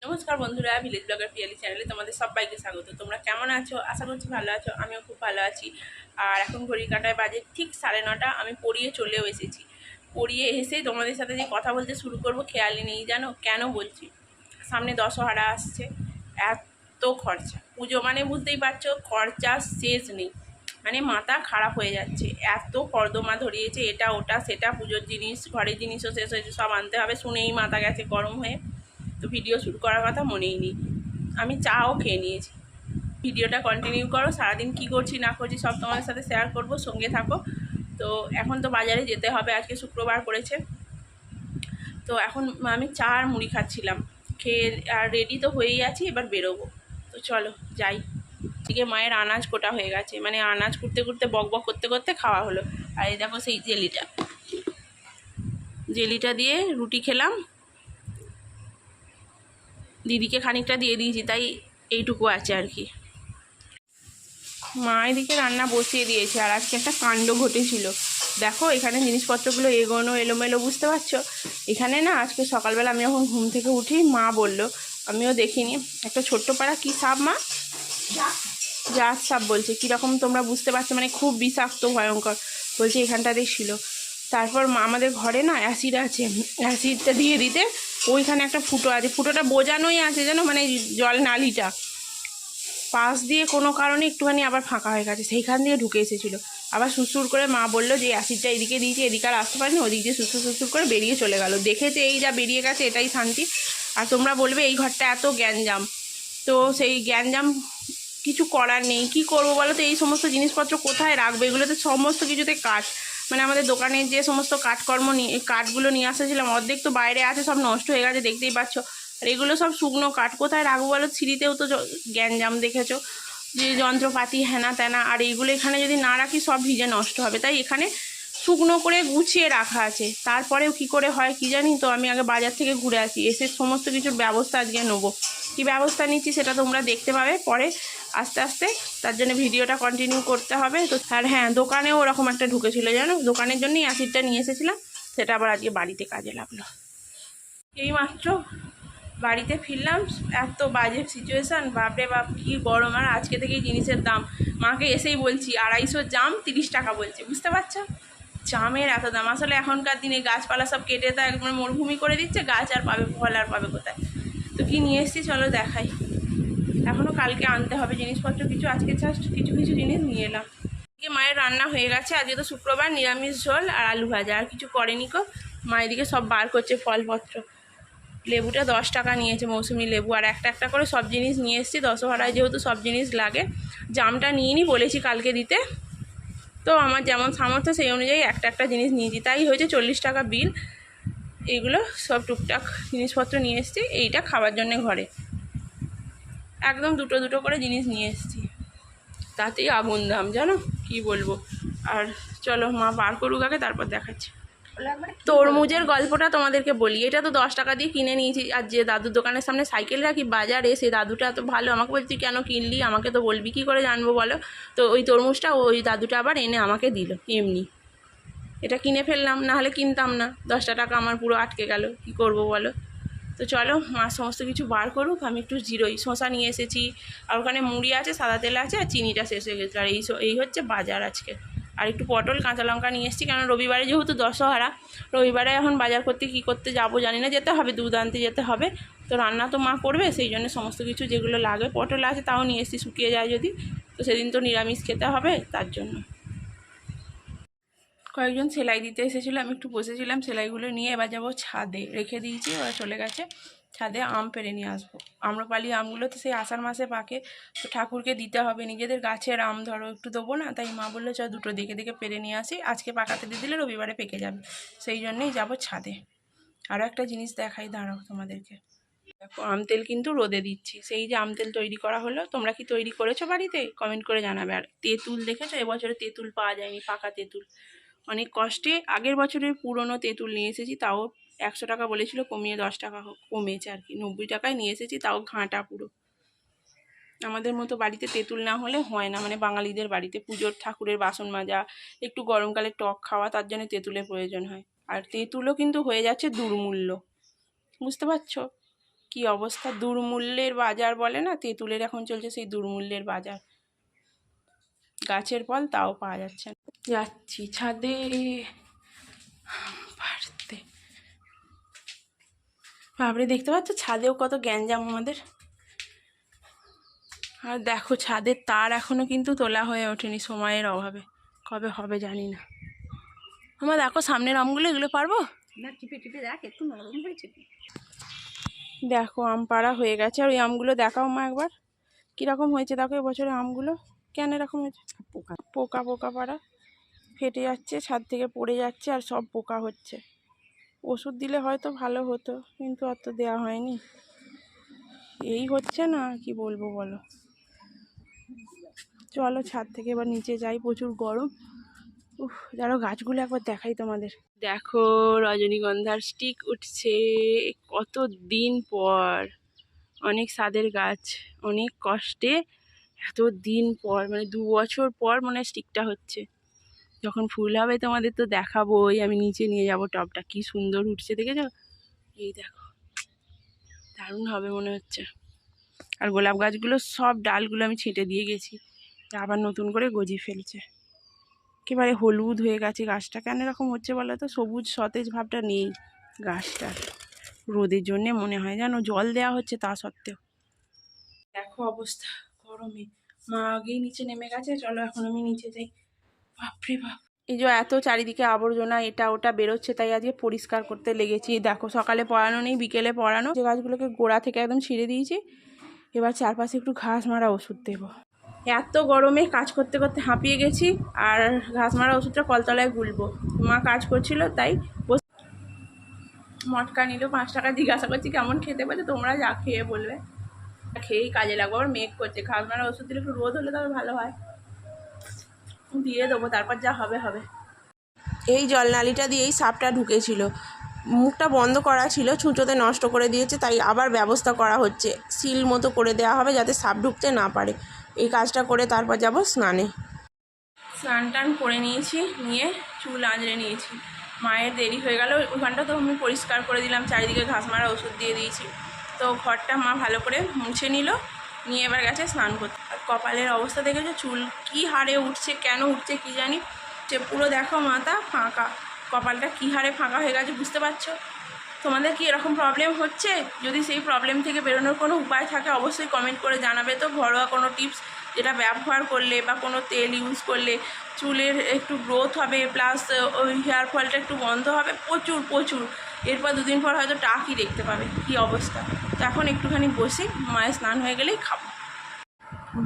নমস্কার বন্ধুরা, village blogger Piyali চ্যানেলে তোমাদের সবাইকে স্বাগত। তোমরা কেমন আছো? আশা করছি ভালো আছো। আমিও খুব ভালো আছি। আর এখন ঘড়ির কাঁটায় বাজে ঠিক 9:30। আমি পড়িয়ে চলেও এসেছি। পড়িয়ে এসেই তোমাদের সাথে যে কথা বলতে শুরু করব খেয়ালই নেই, জানো কেন বলছি? সামনে দশহরা আসছে, এত খরচা। পুজো মানে বুঝতেই পারছো, খরচা শেষ নেই। মানে মাথা খারাপ হয়ে যাচ্ছে, এত কর্দমা ধরিয়েছে, এটা ওটা সেটা, পুজোর জিনিস, ঘরের জিনিসও শেষ হয়েছে, সব আনতে হবে। শুনেই মাথা গেছে গরম হয়ে। তো ভিডিও শুরু করার কথা মনেই নেই। আমি চাও খেয়ে নিয়েছি। ভিডিওটা কন্টিনিউ করো, সারাদিন কি করছি না করছি সব তোমাদের সাথে শেয়ার করব, সঙ্গে থাকো। তো এখন তো বাজারে যেতে হবে, আজকে শুক্রবার পড়েছে। তো এখন আমি চা আর মুড়ি খাচ্ছিলাম, খেয়ে আর রেডি তো হয়েই আছি, এবার বেরোবো। তো চলো যাই। এদিকে মায়ের আনাজ কোটা হয়ে গেছে, মানে আনাজ কুটতে কুটতে বক বক করতে করতে খাওয়া হলো। আর এই দেখো সেই জেলিটা দিয়ে রুটি খেলাম। দিদিকে খানিকটা দিয়ে দিয়েছি, তাই এইটুকু আছে আর কি। মা এদিকে রান্না বসিয়ে দিয়েছে। আর আজকে একটা কাণ্ড ঘটেছিল, দেখো এখানে জিনিসপত্রগুলো এগোনো এলোমেলো, বুঝতে পারছো? এখানে না আজকে সকালবেলা আমি যখন ঘুম থেকে উঠি, মা বলল, আমিও দেখিনি, একটা ছোট্ট পাড়া কী সাপ মা? জাত সাপ বলছে। কীরকম তোমরা বুঝতে পারছো, মানে খুব বিষাক্ত, ভয়ঙ্কর বলছে, এখানটাতে ছিল। তারপর মা, আমাদের ঘরে না অ্যাসিড আছে, অ্যাসিডটা দিয়ে দিতে ওইখানে একটা ফুটো আছে, ফুটোটা বোঝানোই আছে জানো, মানে জল নালিটা পাশ দিয়ে কোনো কারণে একটুখানি আবার ফাঁকা হয়ে গেছে, সেইখান দিয়ে ঢুকে এসেছিলো। আবার সুরসুর করে মা বললো যে অ্যাসিডটা এদিকে দিয়েছি, এদিকে আর আসতে পারিনি, ওদিক দিয়ে সুরসুর সুরসুর করে বেরিয়ে চলে গেল। দেখেছে এই যা বেরিয়ে গেছে, এটাই শান্তি। আর তোমরা বলবে এই ঘরটা এত গ্যাঞ্জাম, তো সেই গ্যাঞ্জাম কিছু করার নেই। কি করবো বলো তো? এই সমস্ত জিনিসপত্র কোথায় রাখবে? এগুলোতে সমস্ত কিছুতে কাঠ, মানে আমাদের দোকানে যে সমস্ত কাঠকর্ম নিয়ে কাঠগুলো নিয়ে আসেছিলাম, অর্ধেক তো বাইরে আছে, সব নষ্ট হয়ে গেছে, দেখতেই পাচ্ছ। আর এগুলো সব শুকনো কাঠ, কোথায় রাখবো বলো? সিঁড়িতেও তো গ্যাঞ্জাম দেখেছো, যে যন্ত্রপাতি হেনা তেনা। আর এইগুলো এখানে যদি না রাখি সব ভিজে নষ্ট হবে, তাই এখানে শুকনো করে গুছিয়ে রাখা আছে। তারপরেও কি করে হয় কি জানি। তো আমি আগে বাজার থেকে ঘুরে আসি, এসে সমস্ত কিছুর ব্যবস্থা আজকে নেবো। কী ব্যবস্থা নিচ্ছি সেটা তোমরা দেখতে পাবে পরে আস্তে আস্তে, তার জন্য ভিডিওটা কন্টিনিউ করতে হবে। তো আর হ্যাঁ, দোকানেও ওরকম একটা ঢুকেছিল জানো, দোকানের জন্যই অ্যাসিডটা নিয়ে এসেছিলাম, সেটা আবার আজকে বাড়িতে কাজে লাগলো। এইমাত্র বাড়িতে ফিরলাম, এত বাজে সিচুয়েশান, বাপরে বাপ কী গরম। আর আজকে থেকেই জিনিসের দাম, মাকে এসেই বলছি 250 জাম 30 টাকা বলছে, বুঝতে পারছো? জামের এত দাম। আসলে এখনকার দিনে গাছপালা সব কেটে তো একদম মরুভূমি করে দিচ্ছে, গাছ আর পাবে, ফল আর পাবে কোথায়? তো কী নিয়ে এসেছি চলো দেখাই। এখনও কালকে আনতে হবে জিনিসপত্র কিছু, আজকে জাস্ট কিছু কিছু জিনিস নিয়ে এলাম। এদিকে মায়ের রান্না হয়ে গেছে, আজকে তো শুক্রবার, নিরামিষ ঝোল আর আলু ভাজা, আর কিছু করেনি কো। মা এদিকে সব বার করছে ফলপত্র। লেবুটা 10 টাকা নিয়েছে, মৌসুমি লেবু। আর একটা একটা করে সব জিনিস নিয়ে এসেছি, দশহরায় যেহেতু সব জিনিস লাগে। জামটা নিয়ে নি, বলেছি কালকে দিতে। তো আমার যেমন সামর্থ্য সেই অনুযায়ী একটা একটা জিনিস নিয়েছি, তাই হয়েছে 40 টাকা বিল। এগুলো সব টুকটাক জিনিসপত্র নিয়ে এসেছি, এইটা খাওয়ার জন্যে ঘরে একদম দুটো দুটো করে জিনিস নিয়ে এসেছি। তাতেই আগুন দাম, জানো কি বলবো। আর চলো মা বার করুক আগে, তারপর দেখাচ্ছি। তরমুজের গল্পটা তোমাদেরকে বলি। এটা তো 10 টাকা দিয়ে কিনে নিয়েছি। আর যে দাদুর দোকানের সামনে সাইকেল রাখি বাজারে, সেই দাদুটা এত ভালো, আমাকে বলছি কেন কিনলি, আমাকে তো বলবি, কী করে জানবো বলো? তো ওই তরমুজটা ওই দাদুটা আবার এনে আমাকে দিল এমনি। এটা কিনে ফেললাম, না হলে কিনতাম না। 10টা টাকা আমার পুরো আটকে গেল, কি করব বলো? তো চলো মা সমস্ত কিছু বার করুক, আমি একটু জিরোই। শসা নিয়ে এসেছি, আর ওখানে মুড়ি আছে, সাদা তেল আছে, আর চিনিটা শেষ হয়ে গেছে। আর এই হচ্ছে বাজার আজকে। আর একটু পটল কাঁচা লঙ্কা নিয়ে এসেছি, কারণ রবিবারে যেহেতু দশহরা, রবিবারে এখন বাজার করতে কী করতে যাবো জানি না, যেতে হবে, দুধ আনতে যেতে হবে। তো রান্না তো মা করবে, সেই জন্য সমস্ত কিছু যেগুলো লাগে, পটল আছে তাও নিয়ে এসেছি, শুকিয়ে যায় যদি, তো সেদিন তো নিরামিষ খেতে হবে, তার জন্য। কয়েকজন সেলাই দিতে এসেছিলো, আমি একটু বসেছিলাম, সেলাইগুলো নিয়ে এবার যাবো ছাদে, রেখে দিয়েছি, ওরা চলে গেছে। ছাদে আম পেড়ে নিয়ে আসবো। আম্রপালি আমগুলো তো সেই আষাঢ় মাসে পাকে, তো ঠাকুরকে দিতে হবে। নিজেদের গাছের আম ধরো একটু দেবো না, তাই মা বললো চল দুটো দেখে দেখে পেড়ে নিয়ে আসি, আজকে পাকাতে দিয়ে দিলে রবিবারে পেকে যাবে, সেই জন্যেই যাবো ছাদে। আরও একটা জিনিস দেখাই, দাঁড়াও তোমাদেরকে। দেখো আম তেল কিন্তু রোদে দিচ্ছি, সেই যে আম তেল তৈরি করা হলো। তোমরা কি তৈরি করেছো বাড়িতে? কমেন্ট করে জানাবে। আর তেঁতুল দেখেছো? এবছরে তেঁতুল পাওয়া যায়নি, পাকা তেঁতুল। অনেক কষ্টে আগের বছরের পুরনো তেঁতুল নিয়ে এসেছি, তাও 100 টাকা বলেছিল, কমিয়ে 10 টাকা কমেছে আর কি, 90 টাকায় নিয়ে এসেছি, তাও ঘাঁটা পুরো। আমাদের মতো বাড়িতে তেঁতুল না হলে হয় না, মানে বাঙালিদের বাড়িতে পুজোর ঠাকুরের বাসন মাজা, একটু গরমকালে টক খাওয়া, তার জন্য তেঁতুলের প্রয়োজন হয়। আর তেঁতুলও কিন্তু হয়ে যাচ্ছে দুর্মূল্য, বুঝতে পারছো? কি অবস্থা, দুর্মূল্যের বাজার বলে না, তেঁতুলের এখন চলছে সেই দুর্মূল্যের বাজার। গাছের ফল তাও পাওয়া যাচ্ছে না। যাচ্ছি ছাদে পারতে। বাবরে দেখতে পাচ্ছ ছাদেও কত গ্যাঞ্জাম আমাদের। আর দেখো ছাদের তার এখনো কিন্তু তোলা হয়ে ওঠেনি সময়ের অভাবে, কবে হবে জানি না। আমার দেখো সামনের আমগুলো, এগুলো পারবো না, টিপে টিপে দেখ একটু নরম হয়েছে। দেখো আম পাড়া হয়ে গেছে। আর ওই আমগুলো দেখাও মা একবার কীরকম হয়েছে। দেখো এবছরের আমগুলো কেন এরকম হয়েছে, পোকা পোকা পোকা পাড়া, ফেটে যাচ্ছে, ছাদ থেকে পড়ে যাচ্ছে আর সব পোকা হচ্ছে। ওষুধ দিলে হয়তো ভালো হতো, কিন্তু অত দেওয়া হয়নি। এই হচ্ছে না, কি বলবো বলো। চলো ছাদ থেকে এবার নিচে যাই, প্রচুর গরম। যারা গাছগুলো একবার দেখাই তোমাদের। দেখো রজনীগন্ধার স্টিক উঠছে কত দিন পর, অনেক স্বাদের গাছ, অনেক কষ্টে এত দিন পর, মানে 2 বছর পর মনে হয় স্টিকটা হচ্ছে। যখন ফুল হবে তোমাদের তো দেখাবোই। আমি নিচে নিয়ে যাব টবটা, কি সুন্দর উঠছে দেখেছো, এই দেখো দারুণ হবে মনে হচ্ছে। আর গোলাপ গাছগুলো সব ডালগুলো আমি ছেঁটে দিয়ে গেছি, আবার নতুন করে গজিয়ে ফেলছে। একেবারে হলুদ হয়ে গেছে গাছটা, কেন এরকম হচ্ছে বলো তো, সবুজ সতেজ ভাবটা নেই গাছটার। রোদের জন্যে মনে হয় যেন জল দেওয়া হচ্ছে তা সত্ত্বেও। দেখো অবস্থা গরমে, মা আগেই নিচে নেমে গেছে। চলো এখন আমি নিচে যাই। বাপরে বাপ, এই যে এত চারিদিকে আবর্জনা এটা ওটা বেরোচ্ছে, তাই আজকে পরিষ্কার করতে লেগেছি। দেখো সকালে পড়ানো নেই, বিকেলে পড়ানো। যে গাছগুলোকে গোড়া থেকে একদম ছিঁড়ে দিয়েছি, এবার চারপাশে একটু ঘাস মারা ওষুধ দেবো। এত গরমে কাজ করতে করতে হাঁপিয়ে গেছি, আর ঘাস মারা ওষুধটা কলতলায় গুলবো। মা কাজ করছিল তাই মটকা নিল 5 টাকা। জিজ্ঞাসা করছি কেমন খেতে পারে, তোমরা যা খেয়ে বলবে, খেয়েই কাজে লাগবো। আবার মেঘ করছে, ঘাস মারা ওষুধ দিলে একটু রোদ হলে তবে ভালো হয়, দিয়ে দেবো, তারপর যা হবে হবে। এই জলনালিটা দিয়েই সাপটা ঢুকেছিল, মুখটা বন্ধ করা ছিল, ছুঁচোতে নষ্ট করে দিয়েছে, তাই আবার ব্যবস্থা করা হচ্ছে, সিল মতো করে দেওয়া হবে যাতে সাপ ঢুকতে না পারে। এই কাজটা করে তারপর যাব স্নানে। স্নান টান করে নিয়েছি, নিয়ে চুল আঁচড়ে নিয়েছি। মায়ের দেরি হয়ে গেল, ওখানটা তো আমি পরিষ্কার করে দিলাম, চারিদিকে ঘাস মারা ওষুধ দিয়ে দিয়েছি। তো ঘরটা মা ভালো করে মুছে নিল, নিয়ে এবার গেছে স্নান করতে। আর কপালের অবস্থা দেখেছো, চুল কী হারে উঠছে, কেন উঠছে কী জানি, যে পুরো দেখো মাথা ফাঁকা, কপালটা কী হারে ফাঁকা হয়ে গেছে বুঝতে পারছো। তোমাদের কি এরকম প্রবলেম হচ্ছে? যদি সেই প্রবলেম থেকে বেরোনোর কোনো উপায় থাকে অবশ্যই কমেন্ট করে জানাবে। তো ঘরোয়া কোনো টিপস যেটা ব্যবহার করলে বা কোনো তেল ইউজ করলে চুলের একটু গ্রোথ হবে, প্লাস ওই হেয়ার ফলটা একটু বন্ধ হবে প্রচুর প্রচুর। এরপর 2 দিন পর হয়তো টাকই দেখতে পাবে, কী অবস্থা। তো এখন একটুখানি বসি, মায়ের স্নান হয়ে গেলেই খাবো।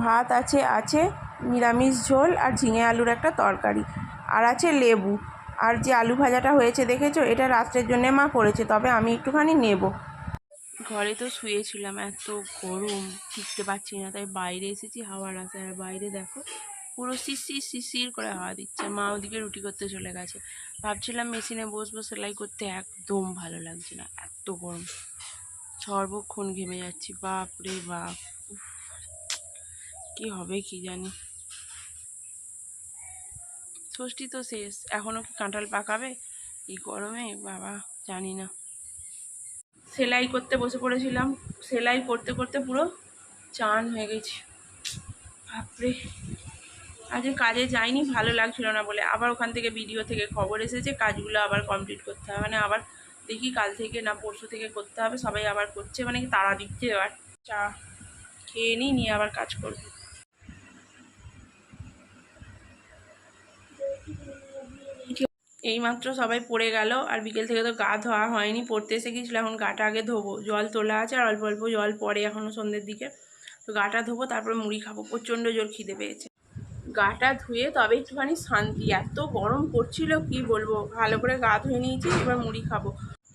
ভাত আছে নিরামিষ ঝোল আর ঝিঙে আলুর একটা তরকারি, আর আছে লেবু। আর যে আলু ভাজাটা হয়েছে দেখেছো, এটা রাত্রের জন্যে মা করেছে, তবে আমি একটুখানি নেব। ঘরে তো শুয়েছিলাম, এত গরম টিকতে পারছি না, তাই বাইরে এসেছি হাওয়ার আশায়। আর বাইরে দেখো পুরো শিশির শিশির করে হাওয়া দিচ্ছে। মা ওদিকে রুটি করতে চলে গেছে। ভাবছিলাম মেশিনে বসবো সেলাই করতে, একদম ভালো লাগছে না, এত গরম, সর্বক্ষণ ঘেমে যাচ্ছি। বাপ রে বাপ, কি হবে কি জানি। ষষ্ঠী তো শেষ, এখনও কি কাঁঠাল পাকাবে এই গরমে, বাবা জানি না। সেলাই করতে বসে পড়েছিলাম, সেলাই করতে করতে পুরো চান হয়ে গেছি। বাপরে, আজকে কাজে যাইনি, ভালো লাগছিল না বলে। আবার ওখান থেকে ভিডিও থেকে খবর এসেছে কাজগুলো আবার কমপ্লিট করতে হবে, মানে আবার দেখি কাল থেকে না পরশু থেকে করতে হবে। সবাই আবার করছে, মানে কি তাড়া দিচ্ছে। এবার চা খেয়ে নিয়ে আবার কাজ করবো। এইমাত্র সবাই পড়ে গেল, আর বিকেল থেকে তো গা ধোয়া হয়নি, পড়তে এসে গেছিলো। এখন গাটা আগে ধোবো, জল তোলা আছে আর অল্প অল্প জল পড়ে এখনও সন্ধ্যের দিকে। তো গাটা ধোবো, তারপর মুড়ি খাবো, প্রচণ্ড জোর খিদে পেয়েছে। গাটা ধুয়ে তবে একটুখানি শান্তি, এত গরম করছিল কি বলবো। ভালো করে গা ধুয়ে নিয়েছি, এবার মুড়ি খাবো।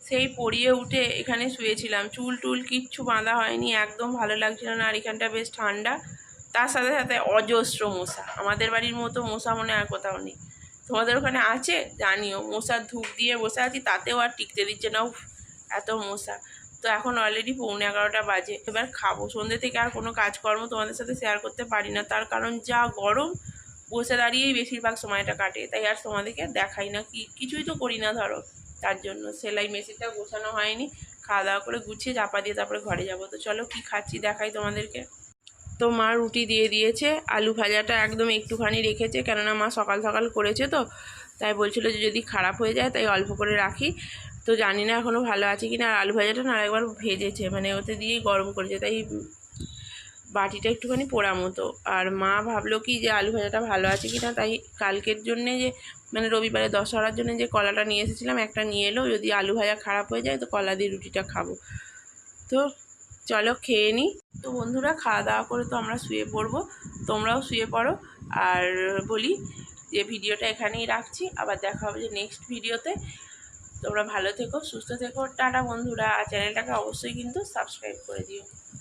সেই পড়িয়ে উঠে এখানে শুয়েছিলাম, চুল টুল কিচ্ছু বাঁধা হয়নি, একদম ভালো লাগছিল না। আর এখানটা বেশ ঠান্ডা, তার সাথে সাথে অজস্র মশা। আমাদের বাড়ির মতো মশা মনে আর কোথাও নেই। তোমাদের ওখানে আছে জানিও। মশার ধূপ দিয়ে বসে আছি, তাতেও আর টিকতে দিচ্ছে না, এত মশা। তো এখন অলরেডি 11:15 বাজে, এবার খাবো। সন্ধ্যে থেকে আর কোনো কাজকর্ম তোমাদের সাথে শেয়ার করতে পারি না, তার কারণ যা গরম, বসে দাঁড়িয়েই বেশিরভাগ সময়টা কাটে। তাই আর তোমাদেরকে দেখাই না, কিছুই তো করি না ধরো। তার জন্য সেলাই মেশিনটা গোছানো হয়নি, খাওয়া দাওয়া করে গুছিয়ে চাপা দিয়ে তারপরে ঘরে যাব। তো চলো কি খাচ্ছি দেখাই তোমাদেরকে। তো মা রুটি দিয়ে দিয়েছে, আলু ভাজাটা একদম একটুখানি রেখেছে, কেননা মা সকাল সকাল করেছে তো, তাই বলছিল যে যদি খারাপ হয়ে যায় তাই অল্প করে রাখি। তো জানি না এখনও ভালো আছে কি না। আর আলু ভাজাটা না একবার ভেজেছে, মানে ওতে দিয়েই গরম করেছে, তাই বাটিটা একটুখানি পোড়া মতো। আর মা ভাবলো কি যে আলু ভাজাটা ভালো আছে কি না, তাই কালকের জন্যে যে মানে রবিবারে দশহরার জন্য যে কলাটা নিয়ে এসেছিলাম একটা নিয়ে এলো, যদি আলু ভাজা খারাপ হয়ে যায় তো কলা দিয়ে রুটিটা খাবো। তো চলো খেয়ে নিই। তো বন্ধুরা খাওয়া দাওয়া করে তো আমরা শুয়ে পড়বো, তোমরাও শুয়ে পড়ো। আর বলি যে ভিডিওটা এখানেই রাখছি, আবার দেখা হবে যে নেক্সট ভিডিওতে। তোমরা ভালো থেকো, সুস্থ থেকো, টাটা বন্ধুরা। আর চ্যানেলটাকে অবশ্যই কিন্তু সাবস্ক্রাইব করে দিও।